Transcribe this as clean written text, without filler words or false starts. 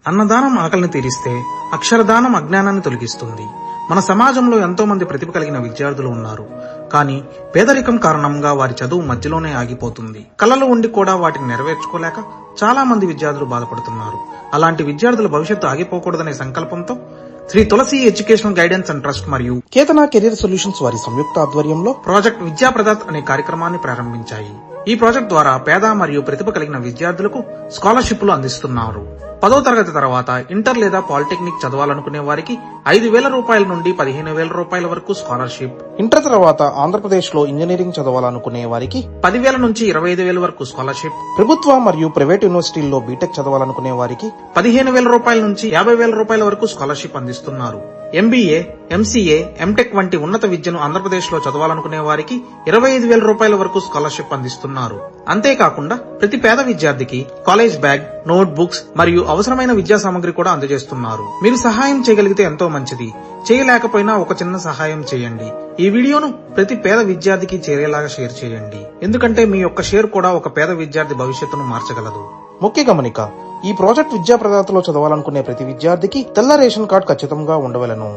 అన్నదానం ఆకలిని తీరిస్తే అక్షరదానం అజ్ఞానాన్ని తొలగిస్తుంది. మన సమాజంలో ఎంతో మంది ప్రతిభ కలిగిన విద్యార్థులు ఉన్నారు. కానీ పేదరికం కారణంగా వారి చదువు మధ్యలోనే ఆగిపోతుంది. కళలు ఉండి కూడా వాటిని నెరవేర్చుకోలేక చాలా మంది విద్యార్థులు బాధపడుతున్నారు. అలాంటి విద్యార్థుల భవిష్యత్తు ఆగిపోకూడదనే సంకల్పంతో శ్రీ తులసి ఎడ్యుకేషనల్ గైడెన్స్ అండ్ ట్రస్ట్ మరియు కేతన కెరీర్ సొల్యూషన్స్ వారి సంయుక్త ఆధ్వర్యంలో ప్రాజెక్ట్ విద్యాప్రదాత్ అనే కార్యక్రమాన్ని ప్రారంభించాయి. ఈ ప్రాజెక్ట్ ద్వారా పేద మరియు ప్రతిభ కలిగిన విద్యార్థులకు స్కాలర్షిప్లు అందిస్తున్నారు. 10వ తరగతి తర్వాత ఇంటర్ లేదా పాలిటెక్నిక్ చదవాలనుకునే వారికి 5,000 రూపాయల నుండి 15,000 రూపాయల వరకు స్కాలర్షిప్. ఇంటర్ తర్వాత ఆంధ్రప్రదేశ్ లో ఇంజనీరింగ్ చదవాలనుకునే వారికి 10,000 నుంచి 25,000 వరకు స్కాలర్షిప్. ప్రభుత్వ మరియు ప్రైవేట్ యూనివర్సిటీల్లో బీటెక్ చదవాలనుకునే వారికి 15,000 రూపాయల నుంచి 50,000 రూపాయల వరకు స్కాలర్షిప్ అందిస్తున్నారు. ఎంబీఏ, ఎంసీఏ, ఎంటెక్ వంటి ఉన్నత విద్యను ఆంధ్రప్రదేశ్ లో చదవాలనుకునే వారికి 25,000 రూపాయల వరకు స్కాలర్షిప్ అందిస్తున్నారు. అంతేకాకుండా ప్రతి పేద విద్యార్థికి కాలేజ్ బ్యాగ్, నోట్ బుక్స్ మరియు అవసరమైన విద్యా సామగ్రి కూడా అందజేస్తున్నారు. మీరు సహాయం చేయగలిగితే ఎంతో మంచిది. చేయలేకపోయినా ఒక చిన్న సహాయం చేయండి. ఈ వీడియోను ప్రతి పేద విద్యార్థికి చేరేలాగా షేర్ చేయండి. ఎందుకంటే మీ యొక్క షేర్ కూడా ఒక పేద విద్యార్థి భవిష్యత్తును మార్చగలదు. ముఖ్య గమనిక: ఈ ప్రాజెక్ట్ విద్యా ప్రదాతలో చదవాలనుకునే ప్రతి విద్యార్థికి తెల్ల రేషన్ కార్డు ఖచ్చితంగా ఉండవలెను.